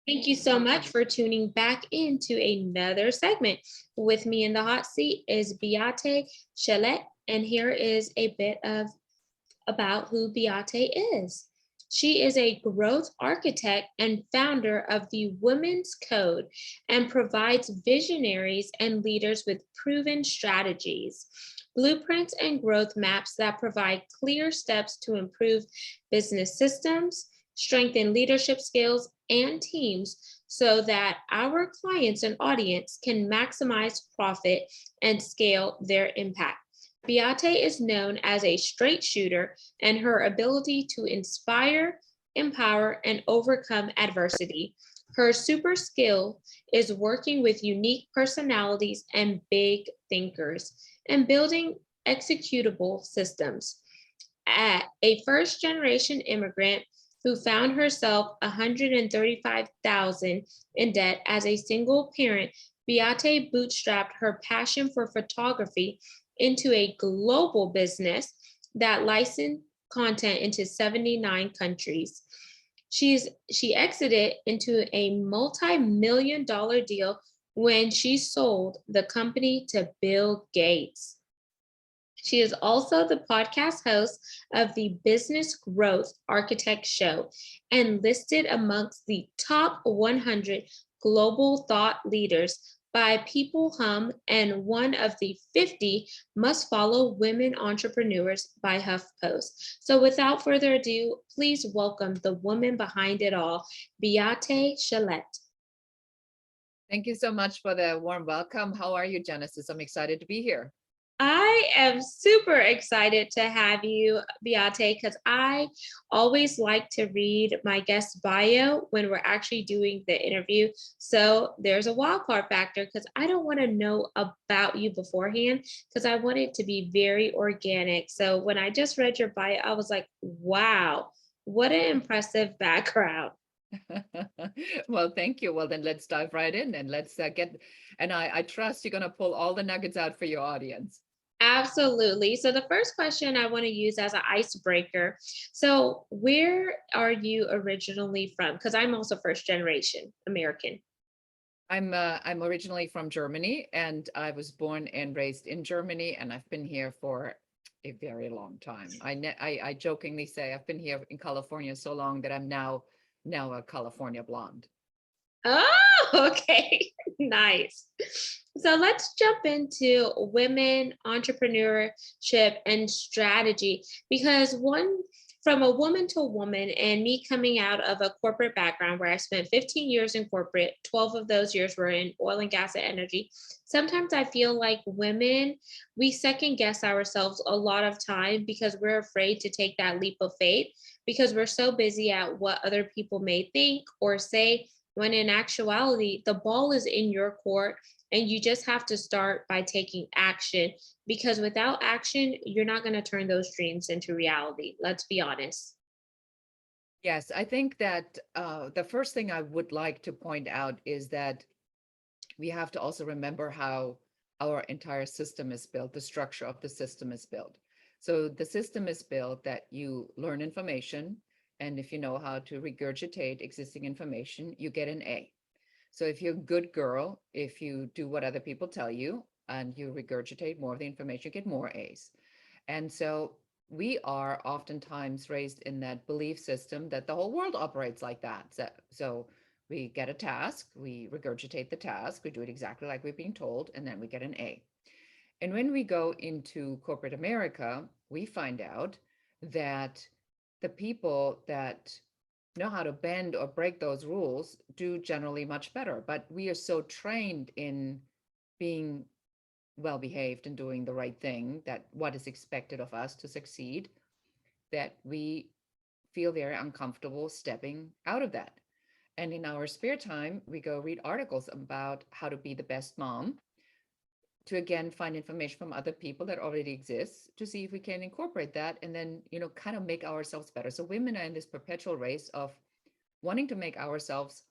Thank you so much for tuning back into another segment. With me in the hot seat is Beate Chelette, and here is a bit of about who Beate is. She is a growth architect and founder of the Women's Code and provides visionaries and leaders with proven strategies, blueprints, and growth maps that provide clear steps to improve business systems, strengthen leadership skills and teams so that our clients and audience can maximize profit and scale their impact. Beate is known as a straight shooter, and her ability to inspire, empower, and overcome adversity. Her super skill is working with unique personalities and big thinkers and building executable systems. At a first generation immigrant who found herself 135,000 in debt as a single parent, Beate bootstrapped her passion for photography into a global business that licensed content into 79 countries. She exited into a multi-million dollar deal when she sold the company to Bill Gates. She is also the podcast host of the Business Growth Architect Show and listed amongst the top 100 global thought leaders by People Hum and one of the 50 must follow women entrepreneurs by HuffPost. So without further ado, please welcome the woman behind it all, Beate Chelette. Thank you so much for the warm welcome. How are you, Genesis? I'm excited to be here. I am super excited to have you, Beate, because I always like to read my guest bio when we're actually doing the interview. So there's a wild card factor because I don't want to know about you beforehand because I want it to be very organic. So when I just read your bio, I was like, wow, what an impressive background. Well, thank you. Well, then let's dive right in and let's and I trust you're going to pull all the nuggets out for your audience. Absolutely. So the first question I want to use as an icebreaker. So where are you originally from? Because I'm also first generation American. I'm originally from Germany, and I was born and raised in Germany, and I've been here for a very long time. I jokingly say I've been here in California so long that I'm now a California blonde. Oh, okay. Nice. So let's jump into women entrepreneurship and strategy because from a woman to a woman and me coming out of a corporate background where I spent 15 years in corporate, 12 of those years were in oil and gas and energy. Sometimes I feel like women, we second guess ourselves a lot of time because we're afraid to take that leap of faith because we're so busy at what other people may think or say when in actuality, the ball is in your court and you just have to start by taking action because without action, you're not going to turn those dreams into reality. Let's be honest. Yes, I think that the first thing I would like to point out is that we have to also remember how our entire system is built, the structure of the system is built. So the system is built that you learn information, and if you know how to regurgitate existing information, you get an A. So if you're a good girl, if you do what other people tell you and you regurgitate more of the information, you get more A's. And so we are oftentimes raised in that belief system that the whole world operates like that. So we get a task, we regurgitate the task, we do it exactly like we're being told, and then we get an A. And when we go into corporate America, we find out that the people that know how to bend or break those rules do generally much better. But we are so trained in being well behaved and doing the right thing, that what is expected of us to succeed, that we feel very uncomfortable stepping out of that. And in our spare time, we go read articles about how to be the best mom, to again find information from other people that already exists to see if we can incorporate that and then, kind of make ourselves better. So women are in this perpetual race of wanting to make ourselves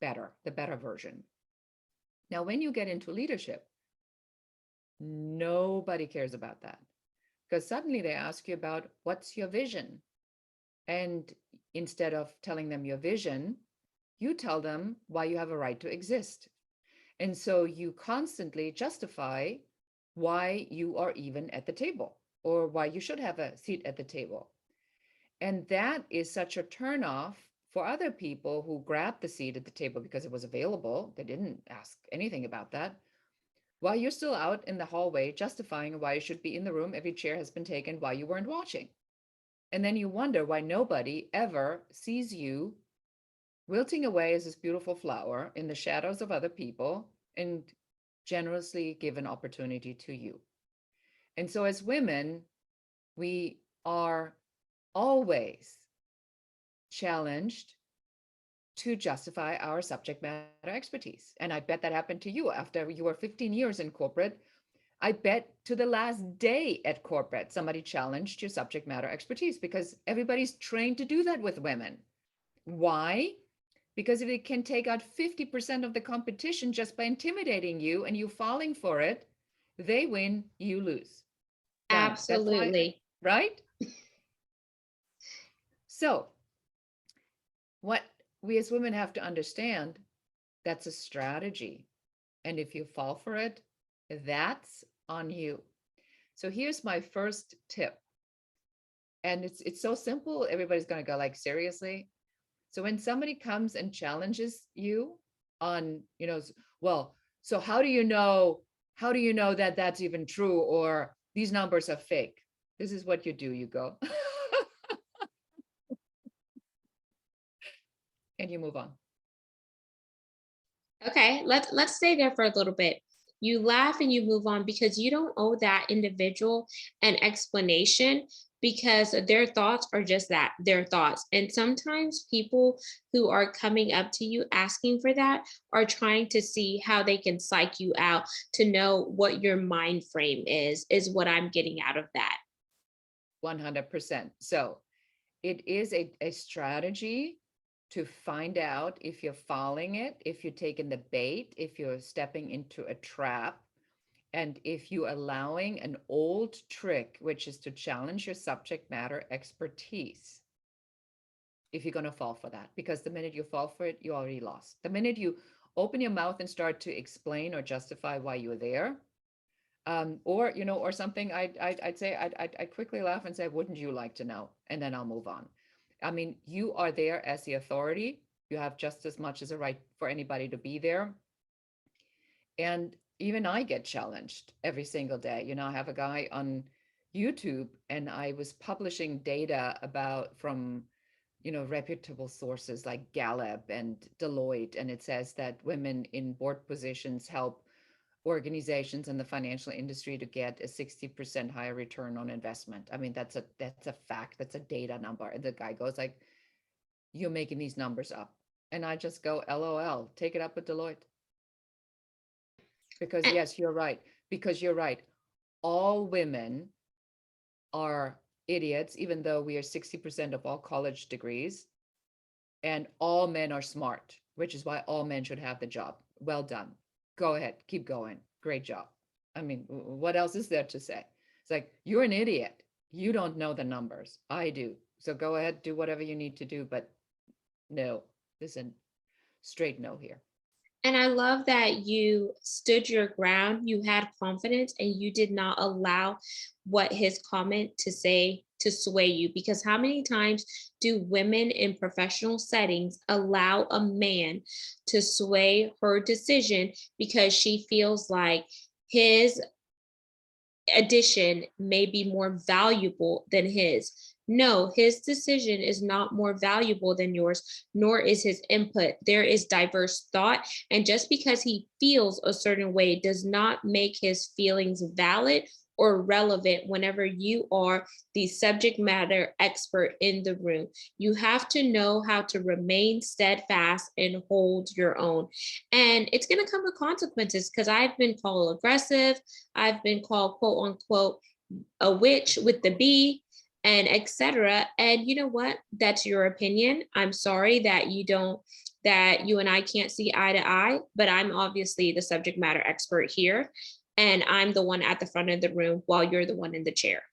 better, the better version. Now, when you get into leadership, nobody cares about that because suddenly they ask you about what's your vision. And instead of telling them your vision, you tell them why you have a right to exist. And so you constantly justify why you are even at the table or why you should have a seat at the table. And that is such a turnoff for other people who grabbed the seat at the table because it was available. They didn't ask anything about that. While you're still out in the hallway justifying why you should be in the room, every chair has been taken while you weren't watching. And then you wonder why nobody ever sees you wilting away as this beautiful flower in the shadows of other people and generously give an opportunity to you. And so as women, we are always challenged to justify our subject matter expertise. And I bet that happened to you after you were 15 years in corporate. I bet to the last day at corporate, somebody challenged your subject matter expertise because everybody's trained to do that with women. Why? Because if it can take out 50% of the competition just by intimidating you and you falling for it, they win, you lose. Done. That's why, Absolutely. right? So what we as women have to understand, that's a strategy. And if you fall for it, that's on you. So here's my first tip. And it's so simple, everybody's going to go like, seriously? So when somebody comes and challenges you on, well, so how do you know that that's even true or these numbers are fake? This is what you do. You go and you move on. Okay, let's stay there for a little bit. You laugh and you move on because you don't owe that individual an explanation because their thoughts are just that, their thoughts. And sometimes people who are coming up to you asking for that are trying to see how they can psych you out to know what your mind frame is what I'm getting out of that. 100%. So it is a strategy to find out if you're following it, if you're taking the bait, if you're stepping into a trap, and if you're allowing an old trick, which is to challenge your subject matter expertise, if you're going to fall for that. Because the minute you fall for it, you already lost. The minute you open your mouth and start to explain or justify why you're there, or something, I'd say I'd quickly laugh and say, wouldn't you like to know? And then I'll move on. I mean, you are there as the authority. You have just as much as a right for anybody to be there. And even I get challenged every single day. I have a guy on YouTube and I was publishing data from reputable sources like Gallup and Deloitte. And it says that women in board positions help organizations in the financial industry to get a 60% higher return on investment. I mean, that's a fact. That's a data number. And the guy goes like, you're making these numbers up. And I just go, LOL, take it up with Deloitte. Because yes, you're right. Because you're right. All women are idiots, even though we are 60% of all college degrees. And all men are smart, which is why all men should have the job. Well done. Go ahead, keep going. Great job. I mean, what else is there to say? It's like, you're an idiot. You don't know the numbers. I do. So go ahead, do whatever you need to do. But no, listen, straight no here. And I love that you stood your ground, you had confidence, and you did not allow what his comment to say to sway you. Because how many times do women in professional settings allow a man to sway her decision because she feels like his addition may be more valuable than his? No, his decision is not more valuable than yours, nor is his input. There is diverse thought. And just because he feels a certain way does not make his feelings valid or relevant whenever you are the subject matter expert in the room. You have to know how to remain steadfast and hold your own. And it's going to come with consequences because I've been called aggressive. I've been called, quote unquote, a witch with the B, and etc. And you know what? That's your opinion. I'm sorry that you and I can't see eye to eye, but I'm obviously the subject matter expert here. And I'm the one at the front of the room while you're the one in the chair.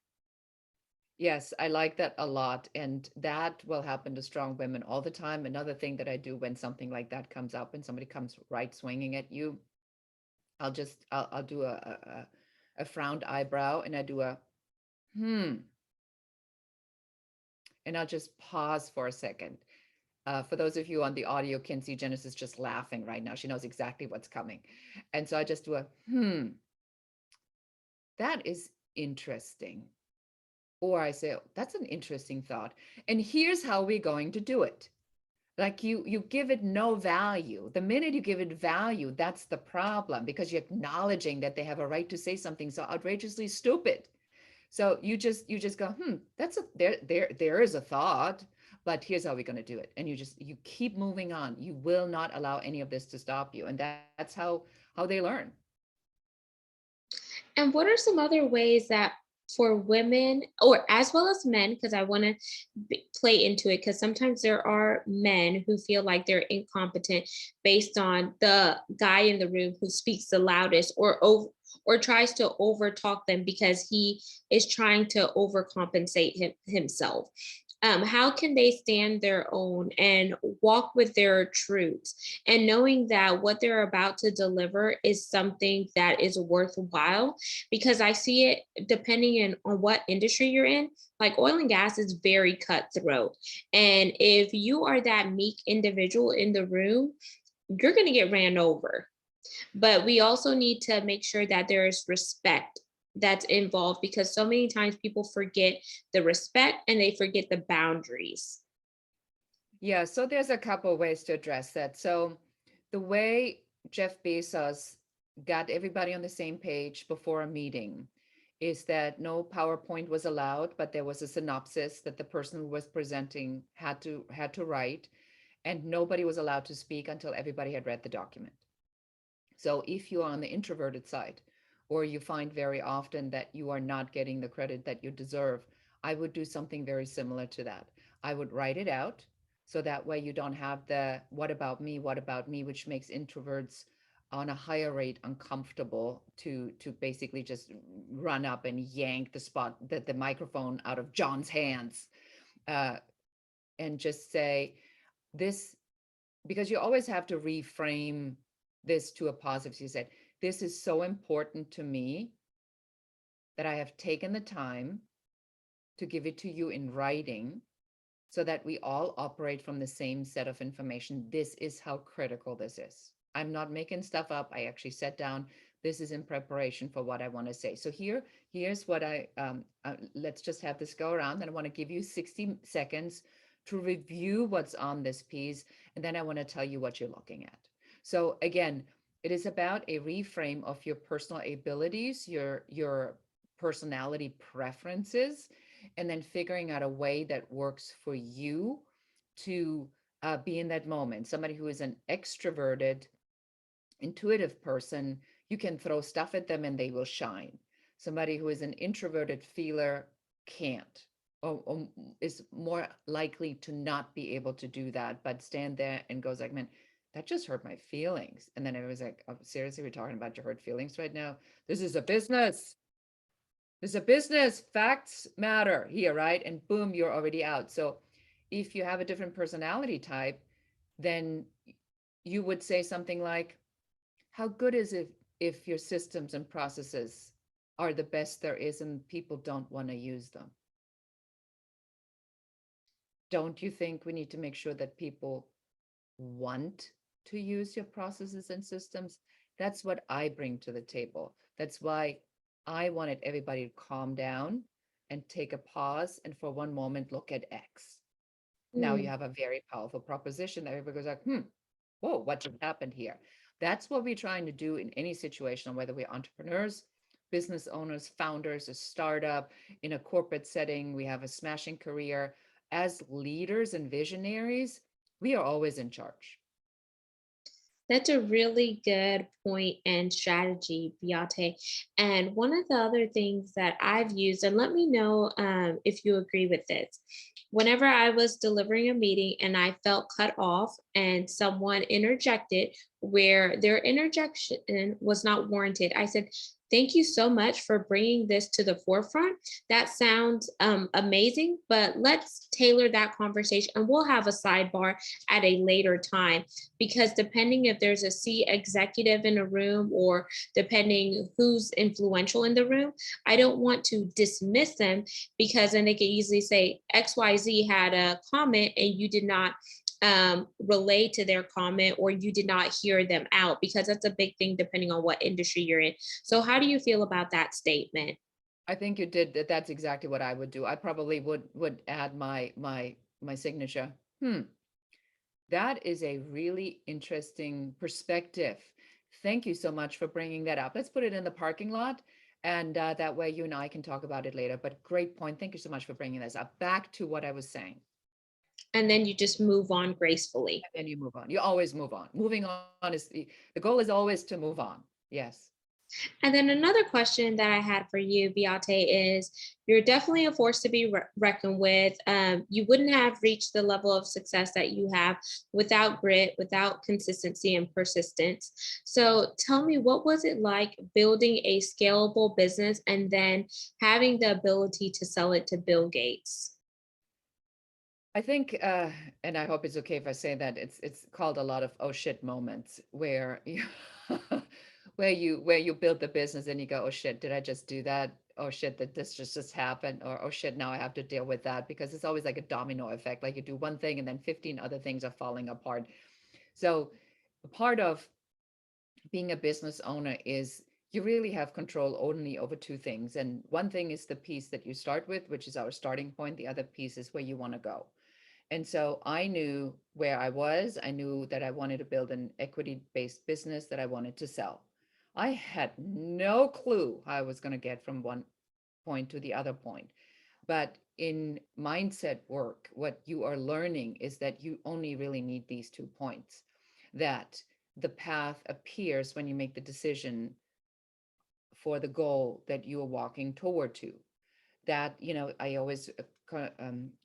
Yes, I like that a lot. And that will happen to strong women all the time. Another thing that I do when something like that comes up and somebody comes right swinging at you, I'll do a frowned eyebrow and I do a, hmm, and I'll just pause for a second. For those of you on the audio can see Genesis just laughing right now. She knows exactly what's coming. And so I just do a, that is interesting. Or I say, oh, that's an interesting thought. And here's how we're going to do it. Like you give it no value. The minute you give it value, that's the problem because you're acknowledging that they have a right to say something so outrageously stupid. So you just go, that's a there is a thought, but here's how we're going to do it. And you keep moving on. You will not allow any of this to stop you. And that's how they learn. And what are some other ways that for women or as well as men, because I want to play into it, because sometimes there are men who feel like they're incompetent based on the guy in the room who speaks the loudest or tries to overtalk them because he is trying to overcompensate himself. How can they stand their own and walk with their truths and knowing that what they're about to deliver is something that is worthwhile? Because I see it depending on what industry you're in. Like oil and gas is very cutthroat. And if you are that meek individual in the room, you're going to get ran over. But we also need to make sure that there is respect that's involved because so many times people forget the respect and they forget the boundaries. Yeah, so there's a couple ways to address that. So the way Jeff Bezos got everybody on the same page before a meeting is that no PowerPoint was allowed, but there was a synopsis that the person who was presenting had to write, and nobody was allowed to speak until everybody had read the document. So if you are on the introverted side, or you find very often that you are not getting the credit that you deserve, I would do something very similar to that. I would write it out so that way you don't have the what about me, which makes introverts on a higher rate uncomfortable to basically just run up and yank the microphone out of John's hands, uh, and just say this, because you always have to reframe this to a positive. You said, this is so important to me that I have taken the time to give it to you in writing so that we all operate from the same set of information. This is how critical this is. I'm not making stuff up. I actually sat down. This is in preparation for what I want to say. So here's what let's just have this go around. And I want to give you 60 seconds to review what's on this piece. And then I want to tell you what you're looking at. So again, it is about a reframe of your personal abilities, your personality preferences, and then figuring out a way that works for you to be in that moment. Somebody who is an extroverted, intuitive person, you can throw stuff at them and they will shine. Somebody who is an introverted feeler can't, or is more likely to not be able to do that, but stand there and goes like, man, that just hurt my feelings. And then it was like, oh, seriously, we're talking about your hurt feelings right now? This is a business. This is a business. Facts matter here, right? And boom, you're already out. So if you have a different personality type, then you would say something like, how good is it if your systems and processes are the best there is and people don't want to use them? Don't you think we need to make sure that people want to use your processes and systems? That's what I bring to the table. That's why I wanted everybody to calm down and take a pause and for one moment look at X. Now you Mm. have a very powerful proposition that everybody goes like, whoa, what just happened here? That's what we're trying to do in any situation, whether we're entrepreneurs, business owners, founders, a startup, in a corporate setting, we have a smashing career. As leaders and visionaries, we are always in charge. That's a really good point and strategy, Beate. And one of the other things that I've used, and let me know if you agree with this. Whenever I was delivering a meeting and I felt cut off and someone interjected where their interjection was not warranted, I said, Thank you so much for bringing this to the forefront. That sounds amazing, but let's tailor that conversation and we'll have a sidebar at a later time because depending if there's a C executive in a room or depending who's influential in the room, I don't want to dismiss them because then they could easily say XYZ had a comment and you did not relay to their comment or you did not hear them out because that's a big thing depending on what industry you're in. So how do you feel about that statement? I think you did that. That's exactly what I would do. I probably would add my signature. That is a really interesting perspective. Thank you so much for bringing that up. Let's put it in the parking lot, and that way you and I can talk about it later. But great point. Thank you so much for bringing this up. Back to what I was saying. And then you just move on gracefully. And then you move on. You always move on. Moving on is the goal is always to move on. Yes. And then another question that I had for you, Beate, is you're definitely a force to be reckoned with. You wouldn't have reached the level of success that you have without grit, without consistency and persistence. So tell me, what was it like building a scalable business and then having the ability to sell it to Bill Gates? I think, and I hope it's okay if I say that it's called a lot of oh shit moments where you where you build the business and you go, oh shit, did I just do that? Oh shit, that this just happened, or oh shit, now I have to deal with that because it's always like a domino effect. Like you do one thing and then 15 other things are falling apart. So part of being a business owner is you really have control only over two things. And one thing is the piece that you start with, which is our starting point. The other piece is where you want to go. And so I knew where I was. I knew that I wanted to build an equity-based business that I wanted to sell. I had no clue how I was going to get from one point to the other point. But in mindset work, what you are learning is that you only really need these 2 points, that the path appears when you make the decision for the goal that you are walking toward to. That, I always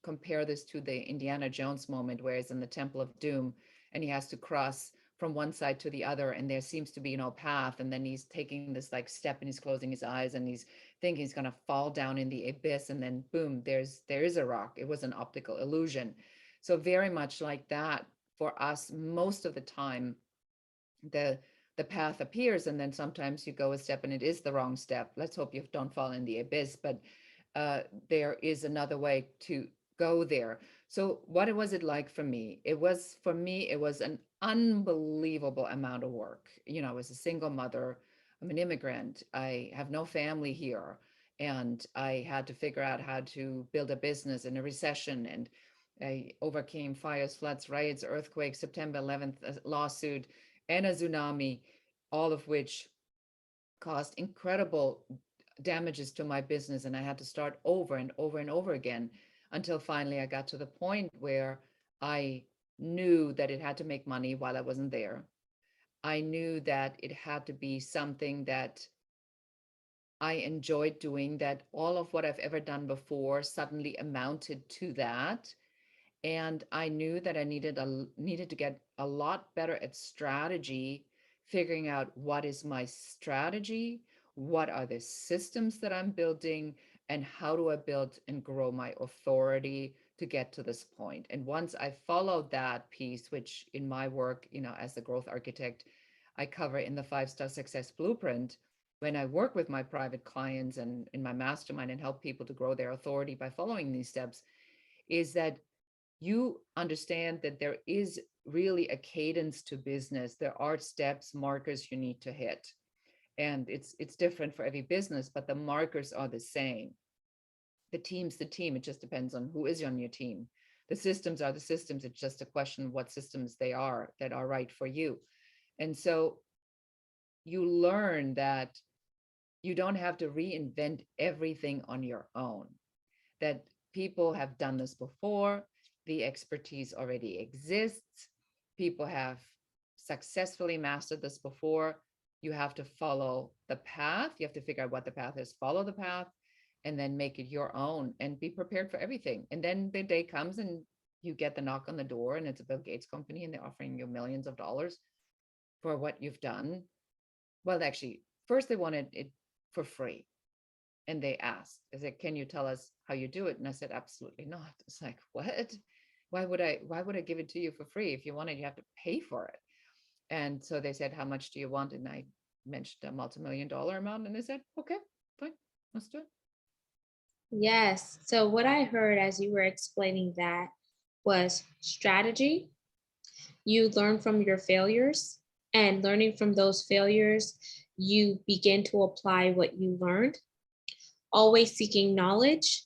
compare this to the Indiana Jones moment where he's in the Temple of Doom and he has to cross from one side to the other and there seems to be no path, and then he's taking this like step and he's closing his eyes and he's thinking he's going to fall down in the abyss, and then boom, there is a rock. It was an optical illusion. So very much like that for us most of the time, the the path appears and then sometimes you go a step and it is the wrong step. Let's hope you don't fall in the abyss, but there is another way to go there. So what was it like for me? It was an unbelievable amount of work. I was a single mother. I'm an immigrant. I have no family here. And I had to figure out how to build a business in a recession. And I overcame fires, floods, riots, earthquakes, September 11th lawsuit, and a tsunami, all of which caused incredible damages to my business. And I had to start over and over and over again until finally I got to the point where I knew that it had to make money while I wasn't there. I knew that it had to be something that I enjoyed doing, that all of what I've ever done before suddenly amounted to that. And I knew that I needed to get a lot better at strategy, figuring out what is my strategy, what are the systems that I'm building, and how do I build and grow my authority to get to this point. And once I followed that piece, which in my work, as the growth architect, I cover in the 5-star success blueprint, when I work with my private clients and in my mastermind and help people to grow their authority by following these steps, is that you understand that there is really a cadence to business. There are steps, markers you need to hit. And it's different for every business, but the markers are the same. The team's the team. It just depends on who is on your team. The systems are the systems. It's just a question of what systems they are that are right for you. And so you learn that you don't have to reinvent everything on your own, that people have done this before. The expertise already exists. People have successfully mastered this before. You have to follow the path. You have to figure out what the path is, follow the path, and then make it your own and be prepared for everything. And then the day comes and you get the knock on the door and it's a Bill Gates company and they're offering you millions of dollars for what you've done. Well, actually, first they wanted it for free. And they asked, I said, can you tell us how you do it? And I said, absolutely not. It's like, what? Why would I give it to you for free? If you want it, you have to pay for it. And so they said, how much do you want? And I mentioned a multi-million-dollar amount. And they said, okay, fine, let's do it. Yes. So what I heard as you were explaining that was strategy. You learn from your failures, and learning from those failures, you begin to apply what you learned, always seeking knowledge,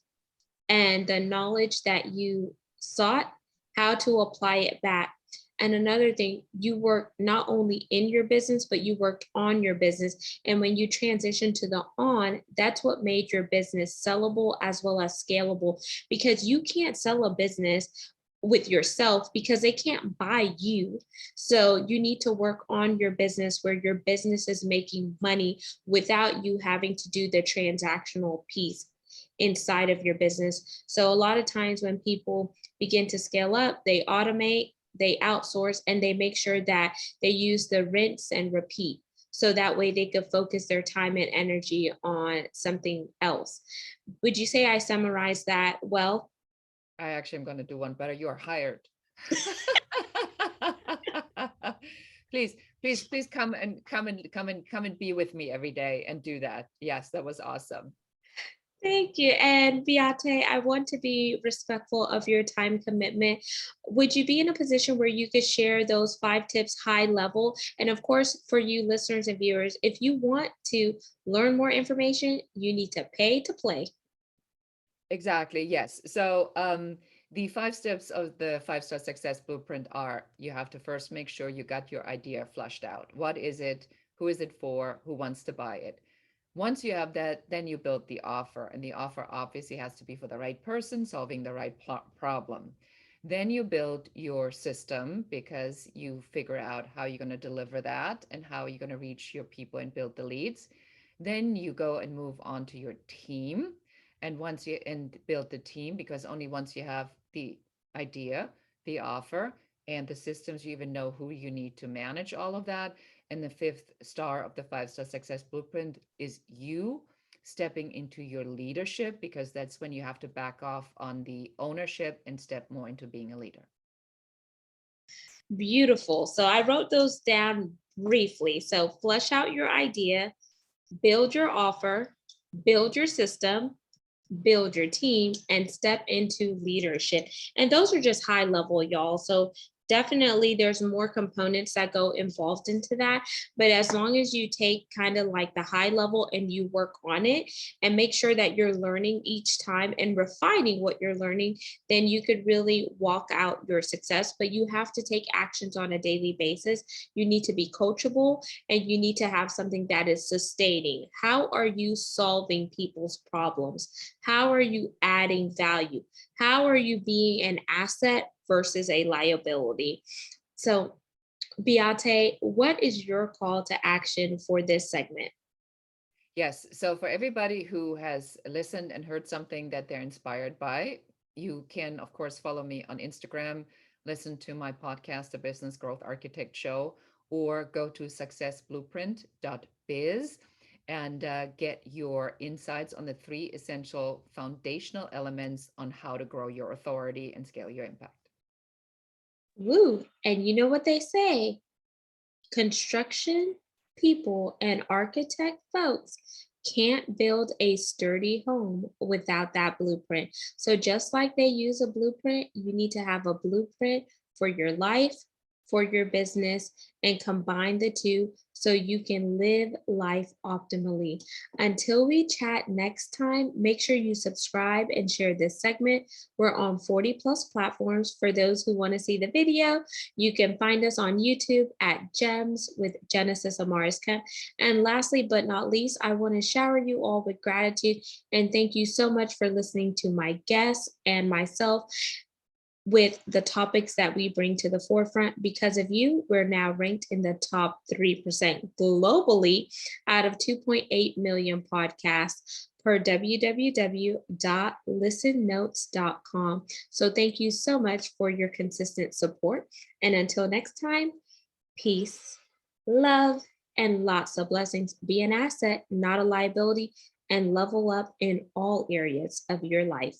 and the knowledge that you sought, how to apply it back. And another thing, you work not only in your business, but you worked on your business. And when you transition to the on, that's what made your business sellable as well as scalable, because you can't sell a business with yourself because they can't buy you. So you need to work on your business where your business is making money without you having to do the transactional piece inside of your business. So a lot of times when people begin to scale up, they automate, they outsource, and they make sure that they use the rinse and repeat. So that way they could focus their time and energy on something else. Would you say I summarized that well? I actually am going to do one better. You are hired. Please come and be with me every day and do that. Yes, that was awesome. Thank you. And Beate, I want to be respectful of your time commitment. Would you be in a position where you could share those 5 tips high level? And of course, for you listeners and viewers, if you want to learn more information, you need to pay to play. Exactly. Yes. So the 5 steps of the 5-star success blueprint are: you have to first make sure you got your idea flushed out. What is it? Who is it for? Who wants to buy it? Once you have that, then you build the offer, and the offer obviously has to be for the right person solving the right problem. Then you build your system, because you figure out how you're going to deliver that and how you're going to reach your people and build the leads. Then you go and move on to your team. And once you build the team, because only once you have the idea, the offer, and the systems, you even know who you need to manage all of that. And the 5th star of the 5-star success blueprint is you stepping into your leadership, because that's when you have to back off on the ownership and step more into being a leader. Beautiful. So I wrote those down briefly. So flesh out your idea, build your offer, build your system, build your team, and step into leadership. And those are just high level, y'all. So definitely there's more components that go involved into that. But as long as you take kind of like the high level and you work on it and make sure that you're learning each time and refining what you're learning, then you could really walk out your success. But you have to take actions on a daily basis. You need to be coachable, and you need to have something that is sustaining. How are you solving people's problems? How are you adding value? How are you being an asset versus a liability? So, Beate, what is your call to action for this segment? Yes. So for everybody who has listened and heard something that they're inspired by, you can, of course, follow me on Instagram, listen to my podcast, The Business Growth Architect Show, or go to successblueprint.biz and get your insights on the 3 essential foundational elements on how to grow your authority and scale your impact. Woo. And you know what they say? Construction people and architect folks can't build a sturdy home without that blueprint. So just like they use a blueprint, you need to have a blueprint for your life, for your business, and combine the two so you can live life optimally. Until we chat next time, make sure you subscribe and share this segment. We're on 40 plus platforms. For those who want to see the video, you can find us on YouTube at Gems with Genesis Amaris Kemp. And lastly, but not least, I want to shower you all with gratitude and thank you so much for listening to my guests and myself with the topics that we bring to the forefront. Because of you, we're now ranked in the top 3% globally out of 2.8 million podcasts per www.listennotes.com. So thank you so much for your consistent support. And until next time, peace, love, and lots of blessings. Be an asset, not a liability, and level up in all areas of your life.